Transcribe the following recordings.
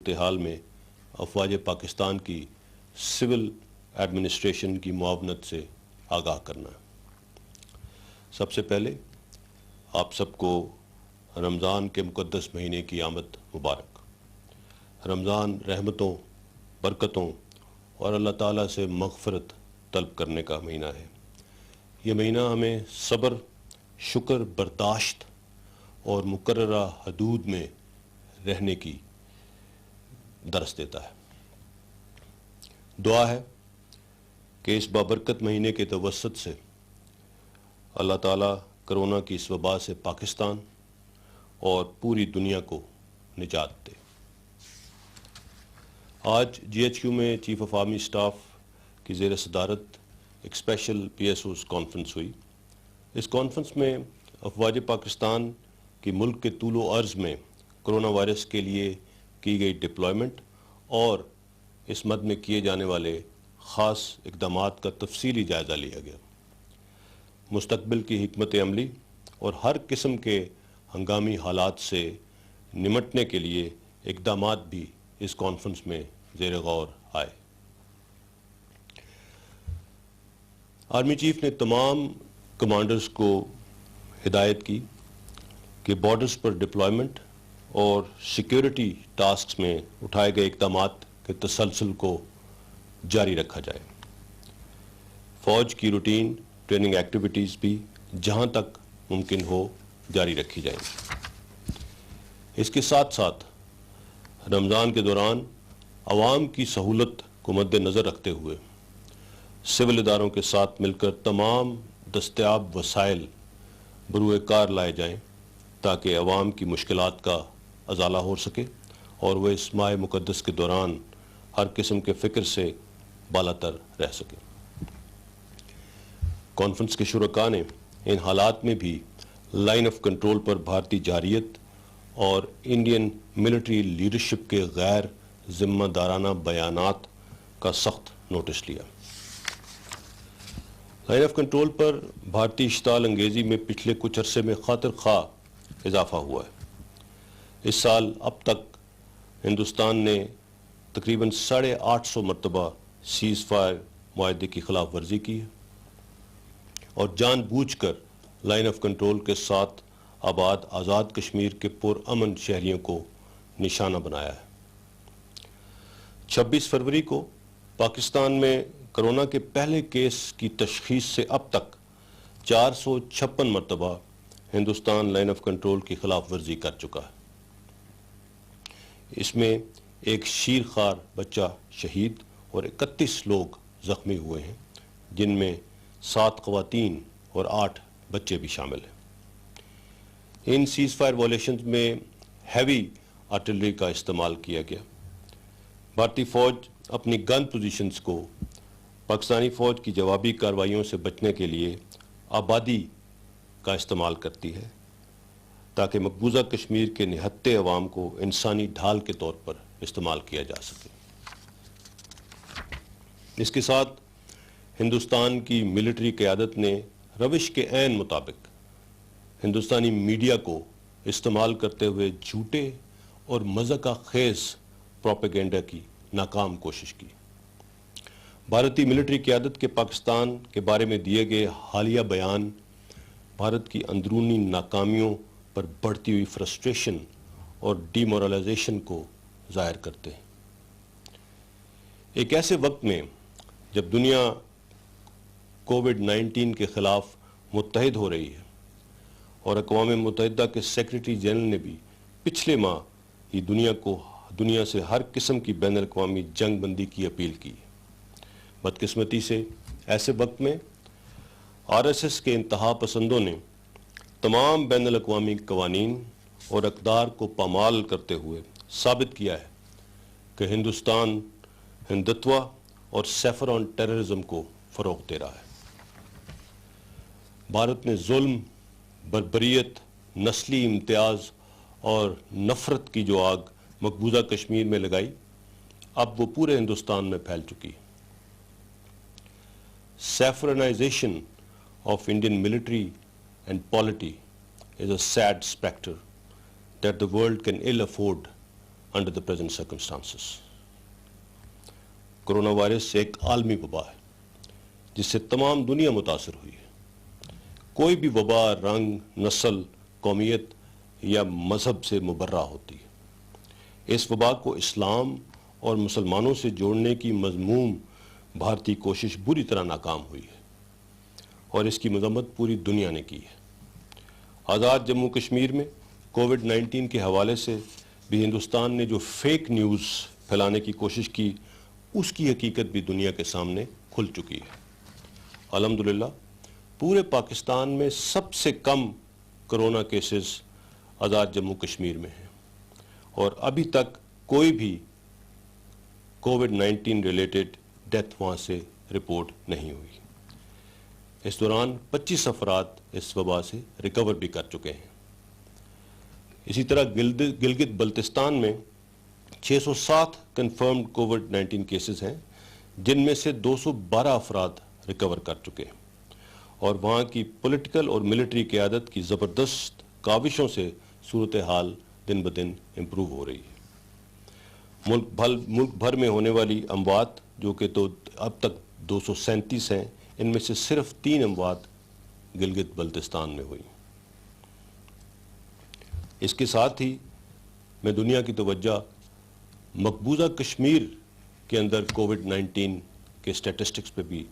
صورتحال میں افواج پاکستان کی سول ایڈمنسٹریشن کی معاونت سے آگاہ کرنا ہے۔ سب سے پہلے آپ سب کو رمضان کے مقدس مہینے کی آمد مبارک۔ رمضان رحمتوں، برکتوں اور اللہ تعالیٰ سے مغفرت طلب کرنے کا مہینہ ہے۔ یہ مہینہ ہمیں صبر، شکر، برداشت اور مقررہ حدود میں رہنے کی درس دیتا ہے۔ دعا ہے کہ اس بابرکت مہینے کے توسط سے اللہ تعالیٰ کرونا کی اس وبا سے پاکستان اور پوری دنیا کو نجات دے۔ آج GHQ میں چیف آف آرمی اسٹاف کی زیر صدارت ایک اسپیشل PSO's کانفرنس ہوئی۔ اس کانفرنس میں افواج پاکستان کی ملک کے طول و عرض میں کرونا وائرس کے لیے کی گئی ڈپلائمنٹ اور اس مد میں کیے جانے والے خاص اقدامات کا تفصیلی جائزہ لیا گیا۔ مستقبل کی حکمت عملی اور ہر قسم کے ہنگامی حالات سے نمٹنے کے لیے اقدامات بھی اس کانفرنس میں زیر غور آئے۔ آرمی چیف نے تمام کمانڈرز کو ہدایت کی کہ بارڈرز پر ڈپلائمنٹ اور سیکیورٹی ٹاسکس میں اٹھائے گئے اقدامات کے تسلسل کو جاری رکھا جائے۔ فوج کی روٹین ٹریننگ ایکٹیویٹیز بھی جہاں تک ممکن ہو جاری رکھی جائیں۔ اس کے ساتھ ساتھ رمضان کے دوران عوام کی سہولت کو مد نظر رکھتے ہوئے سول اداروں کے ساتھ مل کر تمام دستیاب وسائل بروئے کار لائے جائیں تاکہ عوام کی مشکلات کا ازالہ ہو سکے اور وہ اس ماہ مقدس کے دوران ہر قسم کے فکر سے بالاتر رہ سکے۔ کانفرنس کے شرکاء نے ان حالات میں بھی لائن آف کنٹرول پر بھارتی جارحیت اور انڈین ملٹری لیڈرشپ کے غیر ذمہ دارانہ بیانات کا سخت نوٹس لیا۔ لائن آف کنٹرول پر بھارتی اشتعال انگیزی میں پچھلے کچھ عرصے میں خاطر خواہ اضافہ ہوا ہے۔ اس سال اب تک ہندوستان نے تقریباً 850 مرتبہ سیز فائر معاہدے کی خلاف ورزی کی ہے اور جان بوجھ کر لائن آف کنٹرول کے ساتھ آباد آزاد کشمیر کے پرامن شہریوں کو نشانہ بنایا ہے۔ 26 فروری کو پاکستان میں کرونا کے پہلے کیس کی تشخیص سے اب تک 456 مرتبہ ہندوستان لائن آف کنٹرول کی خلاف ورزی کر چکا ہے۔ اس میں ایک شیرخوار بچہ شہید اور 31 لوگ زخمی ہوئے ہیں، جن میں 7 خواتین اور 8 بچے بھی شامل ہیں۔ ان سیز فائر وائلیشنز میں ہیوی آرٹلری کا استعمال کیا گیا۔ بھارتی فوج اپنی گن پوزیشنز کو پاکستانی فوج کی جوابی کارروائیوں سے بچنے کے لیے آبادی کا استعمال کرتی ہے تاکہ مقبوضہ کشمیر کے نہتے عوام کو انسانی ڈھال کے طور پر استعمال کیا جا سکے۔ اس کے ساتھ ہندوستان کی ملٹری قیادت نے روش کے عین مطابق ہندوستانی میڈیا کو استعمال کرتے ہوئے جھوٹے اور مذاق خیز پروپیگنڈا کی ناکام کوشش کی۔ بھارتی ملٹری قیادت کے پاکستان کے بارے میں دیے گئے حالیہ بیان بھارت کی اندرونی ناکامیوں پر بڑھتی ہوئی فرسٹریشن اور ڈی مورلائزیشن کو ظاہر کرتے ہیں۔ ایک ایسے وقت میں جب دنیا کووڈ-19 کے خلاف متحد ہو رہی ہے اور اقوام متحدہ کے سیکریٹری جنرل نے بھی پچھلے ماہ ہی دنیا سے ہر قسم کی بین الاقوامی جنگ بندی کی اپیل کی ہے، بدقسمتی سے ایسے وقت میں RSS کے انتہا پسندوں نے تمام بین الاقوامی قوانین اور اقدار کو پامال کرتے ہوئے ثابت کیا ہے کہ ہندوستان ہندتوا اور سیفر آن ٹیررزم کو فروغ دے رہا ہے۔ بھارت نے ظلم، بربریت، نسلی امتیاز اور نفرت کی جو آگ مقبوضہ کشمیر میں لگائی، اب وہ پورے ہندوستان میں پھیل چکی ہے۔ Saffronization of Indian military and polity is a sad spectre that the world can ill afford under the present circumstances. Corona virus ایک عالمی وبا ہے جس سے تمام دنیا متاثر ہوئی ہے۔ کوئی بھی وبا رنگ، نسل، قومیت یا مذہب سے مبرہ ہوتی ہے۔ اس وبا کو اسلام اور مسلمانوں سے جوڑنے کی مذموم بھارتی کوشش بری طرح ناکام ہوئی ہے اور اس کی مذمت پوری دنیا نے کی ہے۔ آزاد جموں کشمیر میں کووڈ-19 کے حوالے سے بھی ہندوستان نے جو فیک نیوز پھیلانے کی کوشش کی، اس کی حقیقت بھی دنیا کے سامنے کھل چکی ہے۔ الحمدللہ پورے پاکستان میں سب سے کم کرونا کیسز آزاد جموں کشمیر میں ہیں اور ابھی تک کوئی بھی کووڈ-19 ریلیٹڈ ڈیتھ وہاں سے رپورٹ نہیں ہوئی۔ اس دوران 25 افراد اس وبا سے ریکور بھی کر چکے ہیں۔ اسی طرح گلگت بلتستان میں 607 کنفرمڈ کووڈ-19 کیسز ہیں، جن میں سے 212 افراد ریکور کر چکے ہیں اور وہاں کی پولیٹیکل اور ملٹری قیادت کی زبردست کاوشوں سے صورتحال دن بدن امپروو ہو رہی ہے۔ ملک بھر میں ہونے والی اموات جو کہ تو اب تک 237 ہیں، ان میں سے صرف 3 اموات گلگت بلتستان میں ہوئی۔ اس کے ساتھ ہی میں دنیا کی توجہ مقبوضہ کشمیر کے اندر کووڈ-19 کے سٹیٹسٹکس پہ بھی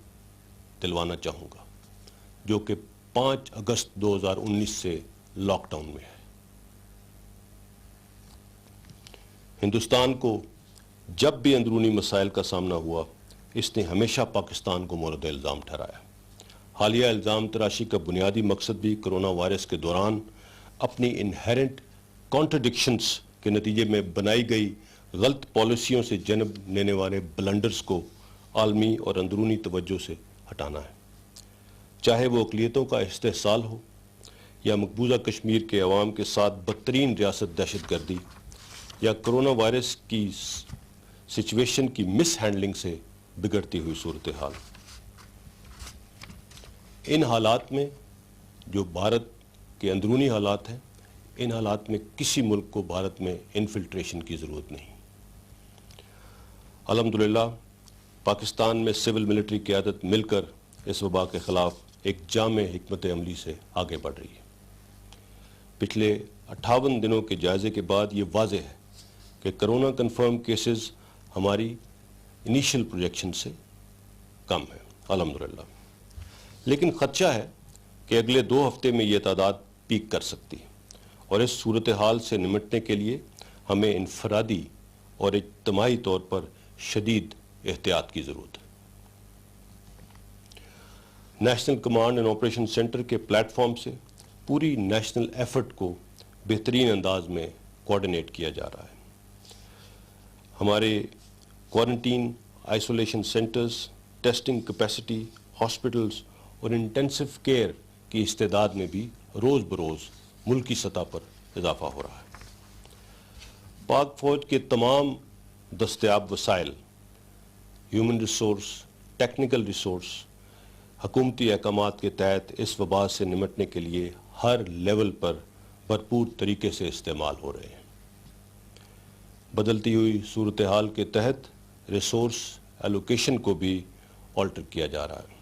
دلوانا چاہوں گا، جو کہ 5 اگست 2019 سے لاک ڈاؤن میں ہے۔ ہندوستان کو جب بھی اندرونی مسائل کا سامنا ہوا، اس نے ہمیشہ پاکستان کو مورد الزام ٹھہرایا۔ حالیہ الزام تراشی کا بنیادی مقصد بھی کرونا وائرس کے دوران اپنی انہیرنٹ کانٹرڈکشنز کے نتیجے میں بنائی گئی غلط پالیسیوں سے جنم لینے والے بلنڈرز کو عالمی اور اندرونی توجہ سے ہٹانا ہے۔ چاہے وہ اقلیتوں کا استحصال ہو یا مقبوضہ کشمیر کے عوام کے ساتھ بدترین ریاست دہشت گردی یا کرونا وائرس کی سچویشن کی مس ہینڈلنگ سے بگڑتی ہوئی صورتحال۔ ان حالات میں جو بھارت کے اندرونی حالات ہیں، ان حالات میں کسی ملک کو بھارت میں انفلٹریشن کی ضرورت نہیں۔ الحمدللہ پاکستان میں سول ملٹری قیادت مل کر اس وبا کے خلاف ایک جامع حکمت عملی سے آگے بڑھ رہی ہے۔ پچھلے 58 دنوں کے جائزے کے بعد یہ واضح ہے کہ کرونا کنفرم کیسز ہماری انیشل پروجیکشن سے کم ہے الحمدللہ، لیکن خدشہ ہے کہ اگلے 2 ہفتے میں یہ تعداد پیک کر سکتی ہے اور اس صورتحال سے نمٹنے کے لیے ہمیں انفرادی اور اجتماعی طور پر شدید احتیاط کی ضرورت ہے۔ National command and operation centre کے پلیٹ فارم سے پوری نیشنل ایفرٹ کو بہترین انداز میں کوارڈینیٹ کیا جا رہا ہے۔ ہمارے quarantine, isolation centres, testing capacity, hospitals اور انٹینسو کیئر کی استعداد میں بھی روز بروز ملکی سطح پر اضافہ ہو رہا ہے۔ پاک فوج کے تمام دستیاب وسائل، ہیومن ریسورس، ٹیکنیکل ریسورس، حکومتی احکامات کے تحت اس وبا سے نمٹنے کے لیے ہر لیول پر بھرپور طریقے سے استعمال ہو رہے ہیں۔ بدلتی ہوئی صورتحال کے تحت ریسورس ایلوکیشن کو بھی آلٹر کیا جا رہا ہے۔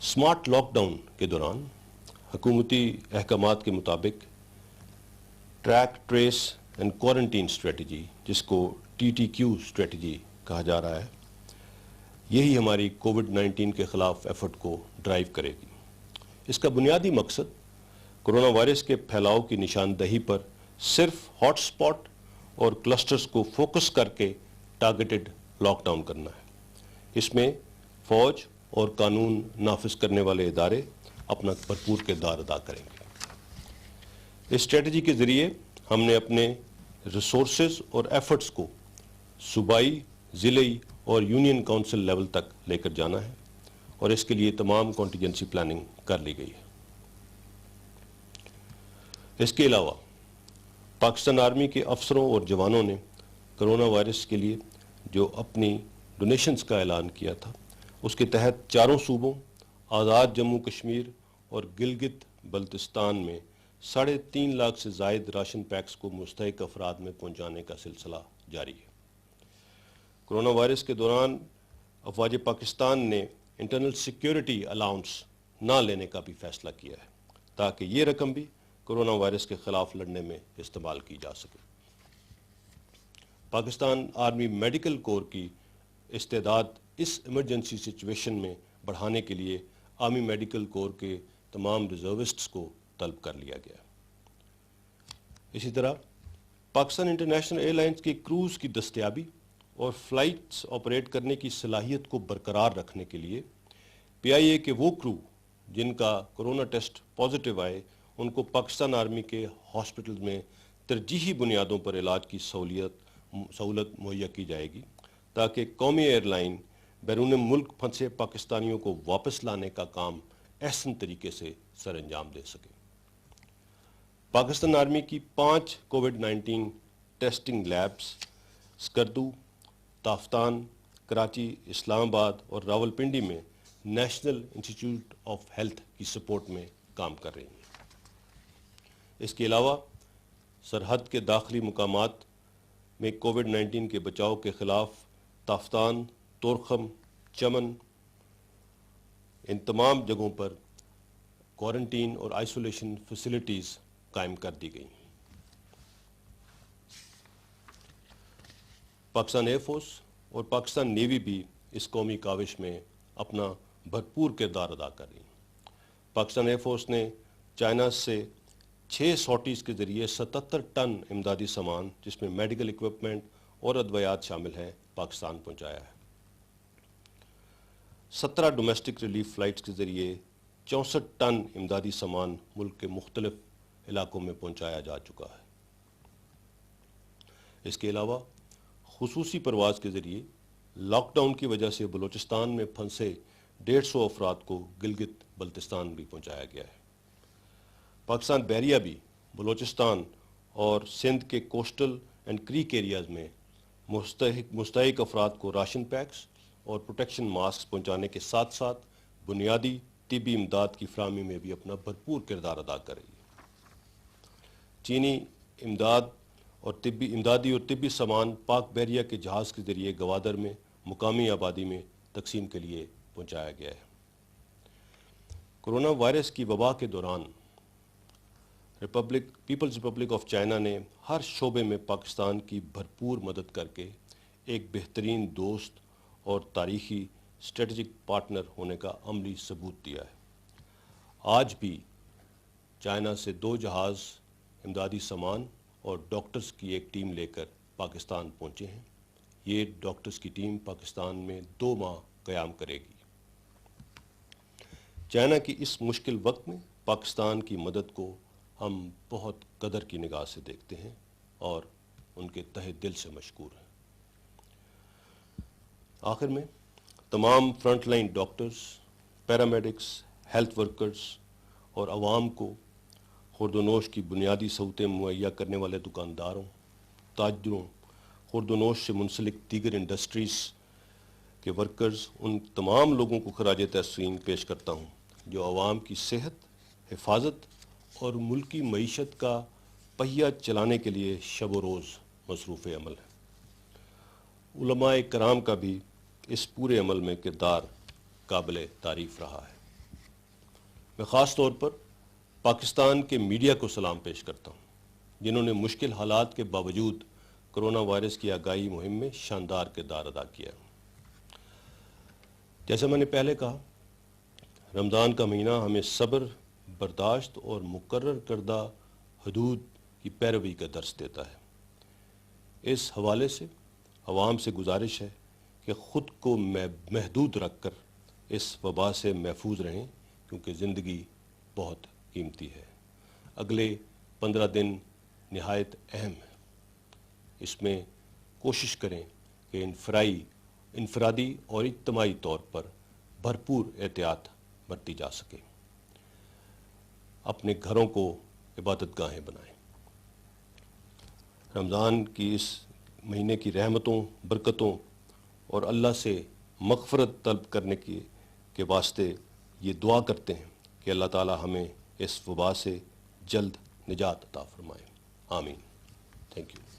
سمارٹ لاک ڈاؤن کے دوران حکومتی احکامات کے مطابق track, trace and quarantine strategy, جس کو TTQ اسٹریٹجی کہا جا رہا ہے، یہی ہماری کووڈ-19 کے خلاف ایفرٹ کو ڈرائیو کرے گی۔ اس کا بنیادی مقصد کرونا وائرس کے پھیلاؤ کی نشاندہی پر صرف ہاٹ سپاٹ اور کلسٹرز کو فوکس کر کے ٹارگیٹڈ لاک ڈاؤن کرنا ہے۔ اس میں فوج اور قانون نافذ کرنے والے ادارے اپنا بھرپور کردار ادا کریں گے۔ اس اسٹریٹجی کے ذریعے ہم نے اپنے ریسورسز اور ایفرٹس کو صوبائی، ضلعی اور یونین کونسل لیول تک لے کر جانا ہے اور اس کے لیے تمام کانٹیجنسی پلاننگ کر لی گئی ہے۔ اس کے علاوہ پاکستان آرمی کے افسروں اور جوانوں نے کرونا وائرس کے لیے جو اپنی ڈونیشنز کا اعلان کیا تھا، اس کے تحت 4 صوبوں آزاد جموں کشمیر اور گلگت بلتستان میں 3.5 لاکھ سے زائد راشن پیکس کو مستحق افراد میں پہنچانے کا سلسلہ جاری ہے۔ کرونا وائرس کے دوران افواج پاکستان نے انٹرنل سیکیورٹی الاؤنس نہ لینے کا بھی فیصلہ کیا ہے تاکہ یہ رقم بھی کرونا وائرس کے خلاف لڑنے میں استعمال کی جا سکے۔ پاکستان آرمی میڈیکل کور کی استعداد اس ایمرجنسی سچویشن میں بڑھانے کے لیے آرمی میڈیکل کور کے تمام ریزروسٹس کو طلب کر لیا گیا۔ اسی طرح پاکستان انٹرنیشنل ایئر لائنز کی کروز کی دستیابی اور فلائٹس آپریٹ کرنے کی صلاحیت کو برقرار رکھنے کے لیے PIA کے وہ کرو جن کا کرونا ٹیسٹ پازیٹیو آئے ان کو پاکستان آرمی کے ہاسپٹل میں ترجیحی بنیادوں پر علاج کی سہولت مہیا کی جائے گی تاکہ قومی ایئر لائن بیرون ملک پھنسے پاکستانیوں کو واپس لانے کا کام احسن طریقے سے سر انجام دے سکے۔ پاکستان آرمی کی 5 کووڈ-19 testing labs Skardu, Taftan, Karachi, Islamabad اور راولپنڈی میں نیشنل انسٹیٹیوٹ آف ہیلتھ کی سپورٹ میں کام کر رہی ہیں۔ اس کے علاوہ سرحد کے داخلی مقامات میں کووڈ-19 کے بچاؤ کے خلاف تافتان، تورخم، چمن ان تمام جگہوں پر کوارنٹین اور آئسولیشن فیسلٹیز قائم کر دی گئی۔ پاکستان ایئر فورس اور پاکستان نیوی بھی اس قومی کاوش میں اپنا بھرپور کردار ادا کر رہی ہیں۔ پاکستان ایئر فورس نے چائنا سے 6 سارٹیز کے ذریعے 77 ٹن امدادی سامان جس میں میڈیکل اکوپمنٹ اور ادویات شامل ہیں پاکستان پہنچایا ہے۔ 17 ڈومیسٹک ریلیف فلائٹس کے ذریعے 64 ٹن امدادی سامان ملک کے مختلف علاقوں میں پہنچایا جا چکا ہے۔ اس کے علاوہ خصوصی پرواز کے ذریعے لاک ڈاؤن کی وجہ سے بلوچستان میں پھنسے 150 افراد کو گلگت بلتستان بھی پہنچایا گیا ہے۔ پاکستان بحریہ بھی بلوچستان اور سندھ کے کوسٹل اینڈ کریک ایریاز میں مستحق افراد کو راشن پیکس اور پروٹیکشن ماسک پہنچانے کے ساتھ ساتھ بنیادی طبی امداد کی فراہمی میں بھی اپنا بھرپور کردار ادا کر رہی ہے۔ چینی امدادی اور طبی سامان پاک بحریہ کے جہاز کے ذریعے گوادر میں مقامی آبادی میں تقسیم کے لیے پہنچایا گیا ہے۔ کرونا وائرس کی وبا کے دوران پیپلز ریپبلک آف چائنا نے ہر شعبے میں پاکستان کی بھرپور مدد کر کے ایک بہترین دوست اور تاریخی اسٹریٹجک پارٹنر ہونے کا عملی ثبوت دیا ہے۔ آج بھی چائنا سے 2 جہاز امدادی سامان اور ڈاکٹرز کی ایک ٹیم لے کر پاکستان پہنچے ہیں۔ یہ ڈاکٹرز کی ٹیم پاکستان میں 2 ماہ قیام کرے گی۔ چائنا کی اس مشکل وقت میں پاکستان کی مدد کو ہم بہت قدر کی نگاہ سے دیکھتے ہیں اور ان کے تہہ دل سے مشکور ہیں۔ آخر میں تمام front line doctors, paramedics, health workers اور عوام کو خورد و نوش کی بنیادی سہولتیں مہیا کرنے والے دکانداروں، تاجروں، خورد و نوش سے منسلک دیگر انڈسٹریز کے ورکرز، ان تمام لوگوں کو خراج تحسین پیش کرتا ہوں جو عوام کی صحت، حفاظت اور ملکی معیشت کا پہیہ چلانے کے لیے شب و روز مصروف عمل ہے۔ علماء کرام کا بھی اس پورے عمل میں کردار قابل تعریف رہا ہے۔ میں خاص طور پر پاکستان کے میڈیا کو سلام پیش کرتا ہوں جنہوں نے مشکل حالات کے باوجود کرونا وائرس کی آگاہی مہم میں شاندار کردار ادا کیا۔ جیسا میں نے پہلے کہا، رمضان کا مہینہ ہمیں صبر، برداشت اور مقرر کردہ حدود کی پیروی کا درس دیتا ہے۔ اس حوالے سے عوام سے گزارش ہے کہ خود کو محدود رکھ کر اس وبا سے محفوظ رہیں کیونکہ زندگی بہت قیمتی ہے۔ اگلے 15 دن نہایت اہم ہیں۔ اس میں کوشش کریں کہ انفرادی اور اجتماعی طور پر بھرپور احتیاط برتی جا سکے۔ اپنے گھروں کو عبادت گاہیں بنائیں۔ رمضان کی اس مہینے کی رحمتوں، برکتوں اور اللہ سے مغفرت طلب کرنے کے واسطے یہ دعا کرتے ہیں کہ اللہ تعالی ہمیں اس وبا سے جلد نجات عطا فرمائے. آمین. Thank you.